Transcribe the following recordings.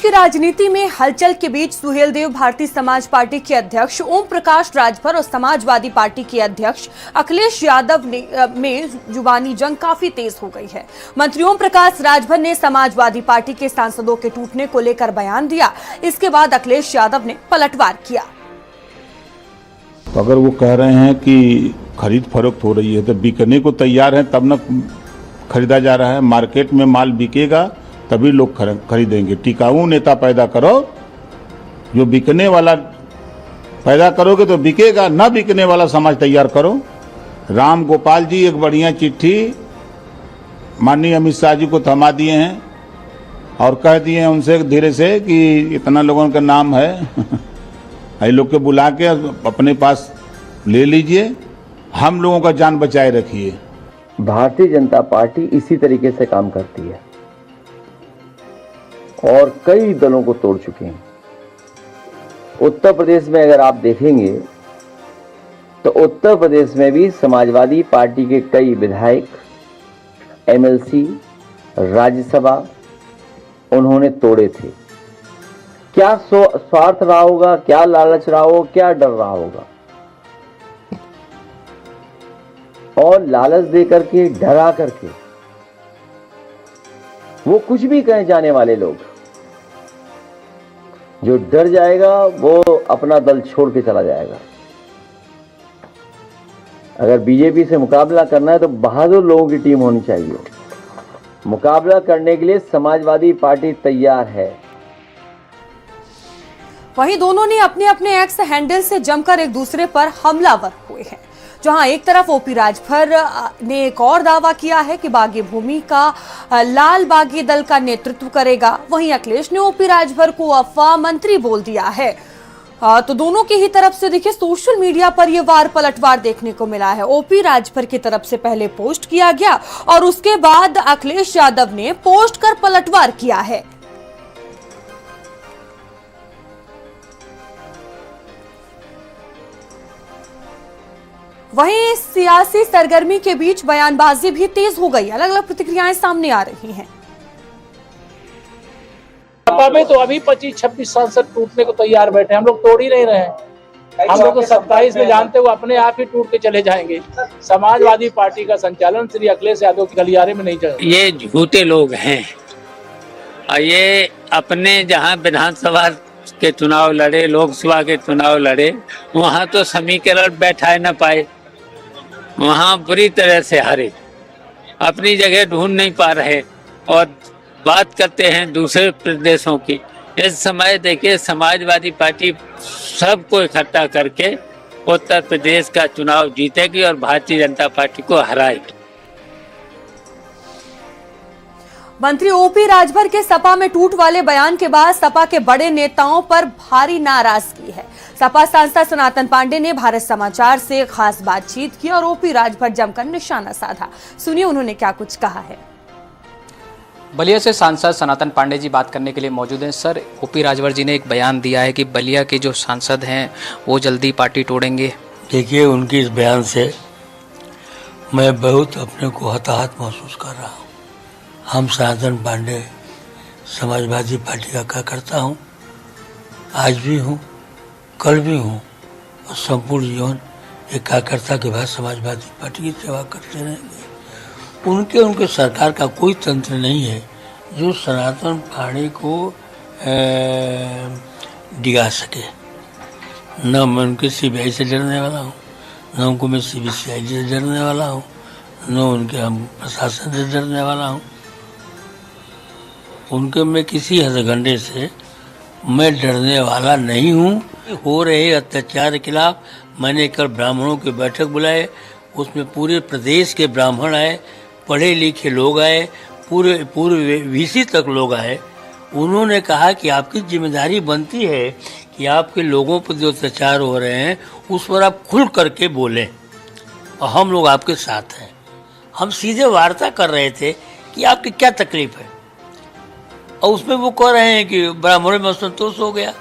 की राजनीति में हलचल के बीच सुहेलदेव भारतीय समाज पार्टी के अध्यक्ष ओम प्रकाश राजभर और समाजवादी पार्टी के अध्यक्ष अखिलेश यादव में जुबानी जंग काफी तेज हो गई है। मंत्री ओम प्रकाश राजभर ने समाजवादी पार्टी के सांसदों के टूटने को लेकर बयान दिया। इसके बाद अखिलेश यादव ने पलटवार किया। तो अगर वो कह रहे हैं कि खरीद फरोख्त हो रही है तो बिकने को तैयार है तब न खरीदा जा रहा है। मार्केट में माल बिकेगा तभी लोग खरीदेंगे। टिकाऊ नेता पैदा करो, जो बिकने वाला पैदा करोगे तो बिकेगा, ना बिकने वाला समाज तैयार करो। राम गोपाल जी एक बढ़िया चिट्ठी माननीय अमित शाह जी को थमा दिए हैं और कह दिए हैं उनसे धीरे से कि इतना लोगों का नाम है ये लोग के बुला के अपने पास ले लीजिए, हम लोगों का जान बचाए रखिए। भारतीय जनता पार्टी इसी तरीके से काम करती है और कई दलों को तोड़ चुके हैं। उत्तर प्रदेश में अगर आप देखेंगे तो उत्तर प्रदेश में भी समाजवादी पार्टी के कई विधायक, एमएलसी, राज्यसभा उन्होंने तोड़े थे। क्या स्वार्थ रहा होगा, क्या लालच रहा होगा, क्या डर रहा होगा, और लालच दे करके, डरा करके वो कुछ भी कहे जाने वाले लोग, जो डर जाएगा वो अपना दल छोड़ के चला जाएगा। अगर बीजेपी से मुकाबला करना है तो बहादुर लोगों की टीम होनी चाहिए। मुकाबला करने के लिए समाजवादी पार्टी तैयार है। वहीं दोनों ने अपने अपने एक्स हैंडल से जमकर एक दूसरे पर हमलावर हुए हैं। जहां एक तरफ ओपी राजभर ने एक और दावा किया है कि बागी भूमि का लाल बागी दल का नेतृत्व करेगा, वहीं अखिलेश ने ओपी राजभर को अफवाह मंत्री बोल दिया है। तो दोनों की ही तरफ से देखिए सोशल मीडिया पर यह वार पलटवार देखने को मिला है। ओपी राजभर की तरफ से पहले पोस्ट किया गया और उसके बाद अखिलेश यादव ने पोस्ट कर पलटवार किया है। वहीं सियासी सरगर्मी के बीच बयानबाजी भी तेज हो गई। अलग अलग प्रतिक्रियाएं सामने आ रही हैं। सपा में तो अभी 25-26 सांसद टूटने को तैयार बैठे, हम लोग तोड़ ही नहीं रहे हैं। हम लोग तो 27 में जानते हुए अपने आप ही टूट के चले जाएंगे। समाजवादी पार्टी का संचालन श्री अखिलेश यादव के गलियारे में नहीं चलेगा। ये झूठे लोग हैं और ये अपने जहां विधानसभा के चुनाव लड़े, लोकसभा के चुनाव लड़े, वहां तो समीकरण बैठा न पाए, वहां बुरी तरह से हारे, अपनी जगह ढूंढ नहीं पा रहे और बात करते हैं दूसरे प्रदेशों की। इस समय देखिए समाजवादी पार्टी सबको इकट्ठा करके उत्तर प्रदेश का चुनाव जीतेगी और भारतीय जनता पार्टी को हराएगी। मंत्री ओपी राजभर के सपा में टूट वाले बयान के बाद सपा के बड़े नेताओं पर भारी नाराजगी है। सपा सांसद सनातन पांडे ने भारत समाचार से खास बातचीत की और ओपी राजभर जमकर निशाना साधा। सुनिए उन्होंने क्या कुछ कहा है। बलिया से सांसद सनातन पांडे जी बात करने के लिए मौजूद हैं। सर, ओपी राजभर जी ने एक बयान दिया है कि बलिया के जो सांसद हैं वो जल्दी पार्टी तोड़ेंगे। देखिए, उनकी इस बयान से मैं बहुत अपने को हताहत महसूस कर रहा हूँ। हम सनातन पांडे समाजवादी पार्टी का कार्यकर्ता हूँ, आज भी हूँ, कल भी हूँ और संपूर्ण जीवन एक कार्यकर्ता के बाद समाजवादी पार्टी की सेवा करते रहेंगे। उनके सरकार का कोई तंत्र नहीं है जो सनातन पार्टी को डिगा सके। न मैं उनके सीबीआई से डरने वाला हूँ, न उनको मैं सीबीआई से डरने वाला हूँ, न उनके हम प्रशासन से डरने वाला हूँ। उनके मैं किसी हथकंडे से मैं डरने वाला नहीं हूँ। हो रहे अत्याचार के खिलाफ मैंने कल ब्राह्मणों की बैठक बुलाए, उसमें पूरे प्रदेश के ब्राह्मण आए, पढ़े लिखे लोग आए, पूरे वीसी तक लोग आए। उन्होंने कहा कि आपकी जिम्मेदारी बनती है कि आपके लोगों पर जो अत्याचार हो रहे हैं उस पर आप खुल करके बोलें और हम लोग आपके साथ हैं। हम सीधे वार्ता कर रहे थे कि आपकी क्या तकलीफ है और उसमें वो कह रहे हैं कि ब्राह्मणों में असंतोष हो गया।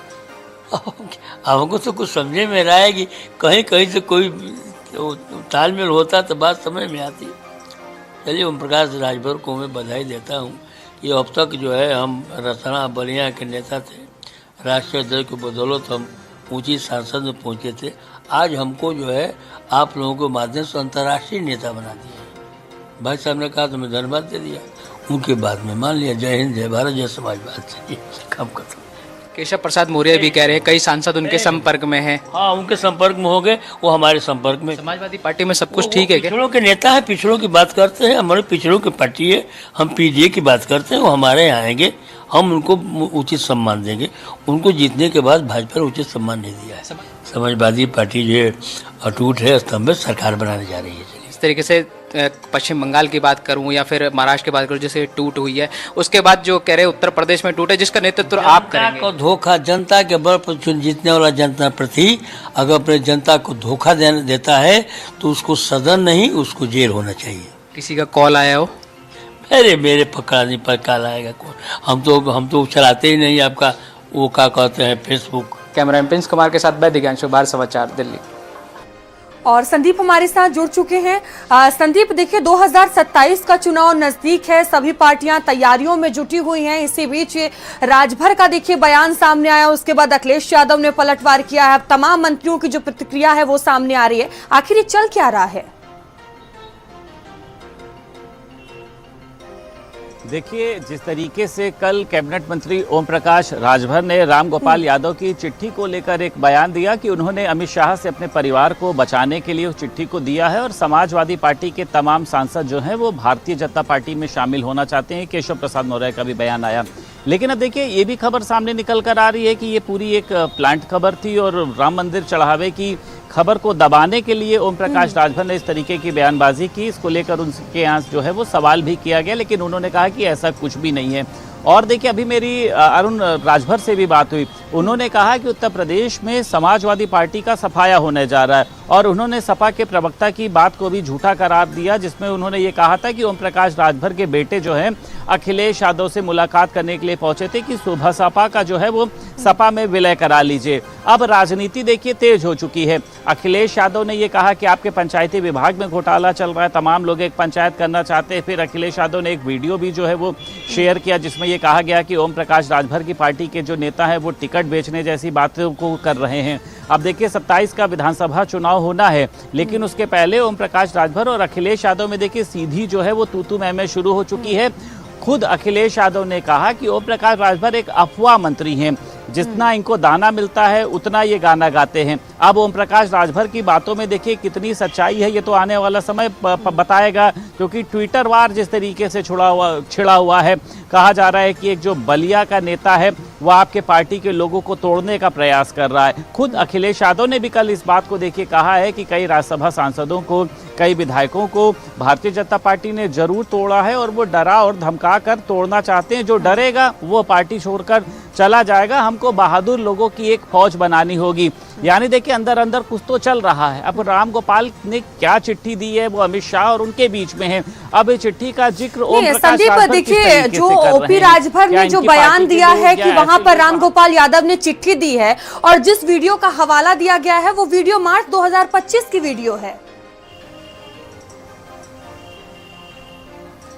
हमको तो कुछ समझे में रहा है कि कहीं कहीं से कोई तालमेल होता तो बात समझ में आती। चलिए, ओम प्रकाश राजभर को मैं बधाई देता हूँ कि अब तक जो है हम रतना बलिया के नेता थे, राष्ट्रीय अध्यक्ष की बदौलत हम ऊंची सांसद में पहुंचे थे। आज हमको जो है आप लोगों के माध्यम से अंतर्राष्ट्रीय नेता बना दिया। भाई साहब ने कहा तो मैं धन्यवाद दे दिया, उनके बाद में मान लिया। जय हिंद, जय भारत, जय समाजवाद। चलिए काम खत्म। केशव प्रसाद मौर्य भी कह रहे हैं कई सांसद उनके संपर्क में हैं। हाँ, उनके संपर्क में हो गए, वो हमारे संपर्क में। समाजवादी पार्टी में सब कुछ ठीक है क्या? पिछड़ों के नेता है, पिछड़ों की बात करते हैं, हमारे पिछड़ों की पार्टी है, हम पीडीए की बात करते हैं, वो हमारे यहाँ आएंगे, हम उनको उचित सम्मान देंगे। उनको जीतने के बाद भाजपा ने उचित सम्मान नहीं दिया है। समाजवादी पार्टी जो अटूट है, स्तंभित सरकार बनाने जा रही है। इस तरीके से पश्चिम बंगाल की बात करूं या फिर महाराष्ट्र की बात करूं, जैसे टूट हुई है, उसके बाद जो कह रहे उत्तर प्रदेश में टूटे, जिसका नेतृत्व आप करेंगे। को धोखा, जनता के बल पर चुन जीतने वाला जनता प्रति अगर अपने जनता को धोखा देता है तो उसको सदन नहीं, उसको जेल होना चाहिए। किसी का कॉल आया हो? मेरे पकड़ा नहीं, पर कॉल आएगा कौन? हम तो चलाते ही नहीं आपका वो क्या कहते हैं फेसबुक। कैमरामैन प्रिंस कुमार के साथ दिव्यांशु, भारत समाचार, दिल्ली। और संदीप हमारे साथ जुड़ चुके हैं। संदीप, देखिए 2027 का चुनाव नजदीक है, सभी पार्टियां तैयारियों में जुटी हुई हैं। इसी बीच राजभर का देखिए बयान सामने आया, उसके बाद अखिलेश यादव ने पलटवार किया है। अब तमाम मंत्रियों की जो प्रतिक्रिया है वो सामने आ रही है। आखिर ये चल क्या रहा है? देखिए, जिस तरीके से कल कैबिनेट मंत्री ओम प्रकाश राजभर ने राम गोपाल यादव की चिट्ठी को लेकर एक बयान दिया कि उन्होंने अमित शाह से अपने परिवार को बचाने के लिए उस चिट्ठी को दिया है और समाजवादी पार्टी के तमाम सांसद जो हैं वो भारतीय जनता पार्टी में शामिल होना चाहते हैं। केशव प्रसाद मौर्य का भी बयान आया। लेकिन अब देखिए, ये भी खबर सामने निकल कर आ रही है कि ये पूरी एक प्लांट खबर थी और राम मंदिर चढ़ावे की खबर को दबाने के लिए ओम प्रकाश राजभर ने इस तरीके की बयानबाजी की। इसको लेकर उनके यहाँ जो है वो सवाल भी किया गया, लेकिन उन्होंने कहा कि ऐसा कुछ भी नहीं है। और देखिए, अभी मेरी अरुण राजभर से भी बात हुई, उन्होंने कहा कि उत्तर प्रदेश में समाजवादी पार्टी का सफाया होने जा रहा है और उन्होंने सपा के प्रवक्ता की बात को भी झूठा करार दिया, जिसमें उन्होंने ये कहा था कि ओम प्रकाश राजभर के बेटे जो हैं अखिलेश यादव से मुलाकात करने के लिए पहुंचे थे कि सुबह सपा का जो है वो सपा में विलय करा लीजिए। अब राजनीति देखिए तेज हो चुकी है। अखिलेश यादव ने ये कहा कि आपके पंचायती विभाग में घोटाला चल रहा है, तमाम लोग एक पंचायत करना चाहते हैं। फिर अखिलेश यादव ने एक वीडियो भी जो है वो शेयर किया, जिसमें ये कहा गया कि ओम प्रकाश राजभर की पार्टी के जो नेता हैं वो टिकट बेचने जैसी बातों को कर रहे हैं। अब देखिए, 27 का विधानसभा चुनाव होना है, लेकिन उसके पहले ओम प्रकाश राजभर और अखिलेश यादव में देखिए सीधी जो है वो तू मैं शुरू हो चुकी है। खुद अखिलेश यादव ने कहा कि ओम प्रकाश राजभर एक अफवाह मंत्री हैं, जितना इनको दाना मिलता है उतना ये गाना गाते हैं। अब ओम प्रकाश राजभर की बातों में देखिए कितनी सच्चाई है, ये तो आने वाला समय बताएगा, क्योंकि ट्विटर वार जिस तरीके से छिड़ा हुआ है, कहा जा रहा है कि एक जो बलिया का नेता है वो आपके पार्टी के लोगों को तोड़ने का प्रयास कर रहा है। खुद अखिलेश यादव ने भी कल इस बात को देखिए कहा है कि कई राज्यसभा सांसदों को, कई विधायकों को भारतीय जनता पार्टी ने जरूर तोड़ा है और वो डरा और धमका कर तोड़ना चाहते हैं। जो डरेगा वो पार्टी छोड़कर चला जाएगा। हमको बहादुर लोगों की एक फौज बनानी होगी। यानी देखिए, अंदर अंदर कुछ तो चल रहा है। अब राम गोपाल ने क्या चिट्ठी दी है वो अमित शाह और उनके बीच में है। अब ये चिट्ठी का जिक्र ओम प्रकाश संदीप, देखिए जो ओपी राजभर ने जो बयान दिया है कि वहां पर राम गोपाल यादव ने चिट्ठी दी है और जिस वीडियो का हवाला दिया गया है वो वीडियो मार्च 2025 की वीडियो है।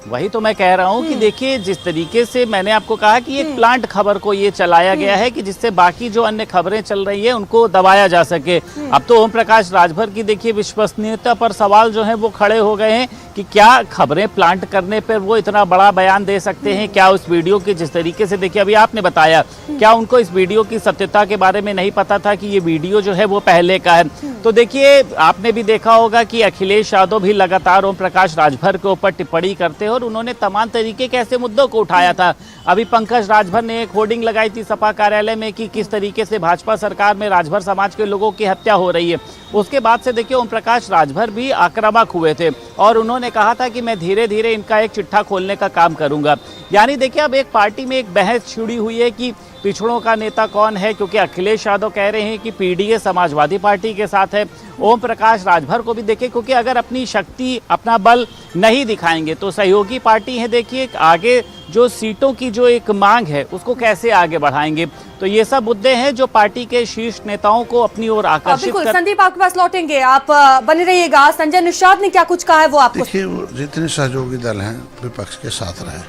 वही तो मैं कह रहा हूं कि देखिए, जिस तरीके से मैंने आपको कहा कि एक प्लांट खबर को ये चलाया गया है कि जिससे बाकी जो अन्य खबरें चल रही है उनको दबाया जा सके। अब तो ओम प्रकाश राजभर की देखिए विश्वसनीयता पर सवाल जो है वो खड़े हो गए हैं कि क्या खबरें प्लांट करने पर वो इतना बड़ा बयान दे सकते हैं? क्या उस वीडियो की जिस तरीके से देखिए अभी आपने बताया, क्या उनको इस वीडियो की सत्यता के बारे में नहीं पता था कि ये वीडियो जो है वो पहले का है? तो देखिए, आपने भी देखा होगा कि अखिलेश यादव भी लगातार ओम प्रकाश राजभर के ऊपर टिप्पणी करते हैं और उन्होंने तमाम तरीके के ऐसे मुद्दों को उठाया था। अभी पंकज राजभर ने एक होर्डिंग लगाई थी सपा कार्यालय में कि किस तरीके से भाजपा सरकार में राजभर समाज के लोगों की हत्या हो रही है। उसके बाद से देखिए ओम प्रकाश राजभर भी आक्रामक हुए थे और उन्होंने कहा था कि मैं धीरे धीरे इनका एक चिट्ठा खोलने का काम करूंगा। यानी देखिए, अब एक पार्टी में एक बहस छिड़ी हुई है कि पिछड़ों का नेता कौन है, क्योंकि अखिलेश यादव कह रहे हैं कि पीडीए समाजवादी पार्टी के साथ है। ओम प्रकाश राजभर को भी देखिए, क्योंकि अगर अपनी शक्ति, अपना बल नहीं दिखाएंगे तो सहयोगी पार्टी है, देखिए आगे जो सीटों की जो एक मांग है उसको कैसे आगे बढ़ाएंगे। तो ये सब मुद्दे हैं जो पार्टी के शीर्ष नेताओं को अपनी ओर आकर्षित कर। संदीप, आपके पास लौटेंगे, आप बने रहिएगा। संजय निषाद ने क्या कुछ कहा है वो आपको? देखिए, जितने सहयोगी दल हैं विपक्ष के साथ रहे,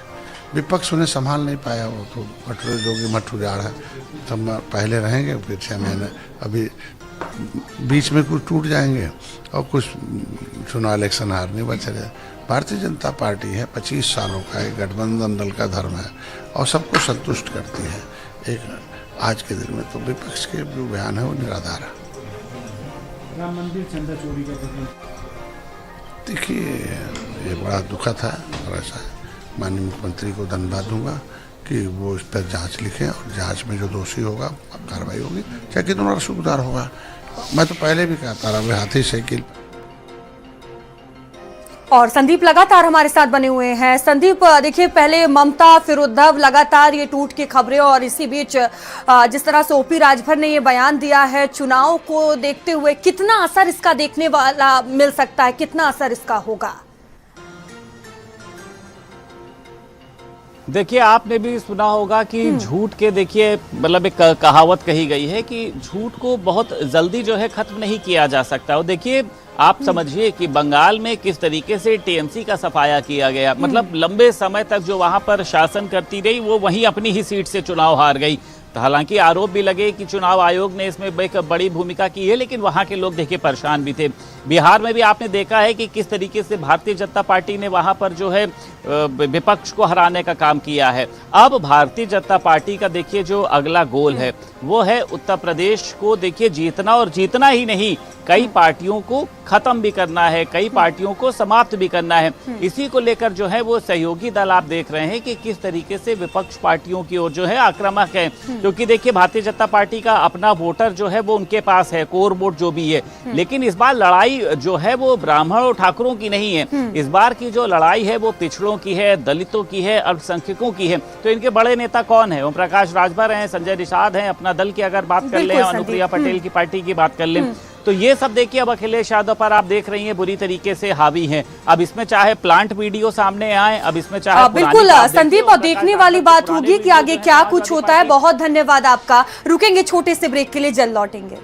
विपक्ष उन्हें संभाल नहीं पाया, वो तो बटोरे जोगी मठ उजाड़ है। तब पहले रहेंगे, फिर 6 महीने अभी बीच में कुछ टूट जाएंगे और कुछ चुनाव इलेक्शन हारने बचे रहे। भारतीय जनता पार्टी है, 25 सालों का एक गठबंधन दल का धर्म है और सबको संतुष्ट करती है। एक आज के दिन में तो विपक्ष के जो बयान है वो निराधार है। राम मंदिर चंदा चोरी का देखिए, ये बड़ा दुखद है और ऐसा है। माननीय मुख्यमंत्री को धन्यवाद दूंगा कि वो इस पर जांच लिखें और जांच में जो दोषी होगा कार्रवाई होगी, चाहे कितना रसूखदार होगा। मैं तो पहले भी कहता रहा, वे हाथी साइकिल। और संदीप लगातार हमारे साथ बने हुए हैं। संदीप, देखिए, पहले ममता फिर उद्धव, लगातार ये टूट की खबरें, और इसी बीच जिस तरह से ओपी राजभर ने ये बयान दिया है, चुनाव को देखते हुए कितना असर इसका देखने वाला मिल सकता है, कितना असर इसका होगा? देखिए, आपने भी सुना होगा कि झूठ के, देखिए, मतलब एक कहावत कही गई है कि झूठ को बहुत जल्दी जो है खत्म नहीं किया जा सकता। और देखिए, आप समझिए कि बंगाल में किस तरीके से टीएमसी का सफाया किया गया, मतलब लंबे समय तक जो वहां पर शासन करती रही वो वहीं अपनी ही सीट से चुनाव हार गई। तो हालांकि आरोप भी लगे कि चुनाव आयोग ने इसमें एक बड़ी भूमिका की है, लेकिन वहां के लोग देखिए परेशान भी थे। बिहार में भी आपने देखा है कि किस तरीके से भारतीय जनता पार्टी ने वहां पर जो है विपक्ष को हराने का काम किया है। अब भारतीय जनता पार्टी का देखिए जो अगला गोल है वो है उत्तर प्रदेश को देखिए जीतना, और जीतना ही नहीं, कई पार्टियों को खत्म भी करना है, कई पार्टियों को समाप्त भी करना है। इसी को लेकर जो है वो सहयोगी दल आप देख रहे हैं कि किस तरीके से विपक्ष पार्टियों की ओर जो है आक्रामक है, क्योंकि देखिए भारतीय जनता पार्टी का अपना वोटर जो है वो उनके पास है, कोर वोट जो भी है। लेकिन इस बार लड़ाई जो है वो ब्राह्मण और ठाकुरों की नहीं है, इस बार की जो लड़ाई है वो पिछड़ों की है, दलितों की है, अल्पसंख्यकों की है। तो इनके बड़े नेता कौन है? ओम प्रकाश राजभर हैं, संजय निषाद हैं, अपना दल की अगर बात कर लें, अनुप्रिया पटेल की पार्टी की बात कर लें, तो ये सब देखिए अब अखिलेश यादव पर आप देख रही हैं बुरी तरीके से हावी हैं। अब इसमें चाहे प्लांट वीडियो सामने आए, अब इसमें चाहे बिल्कुल संदीप, और देखने वाली बात होगी कि आगे क्या कुछ होता है। बहुत धन्यवाद आपका। रुकेंगे छोटे से ब्रेक के लिए, जल्द लौटेंगे।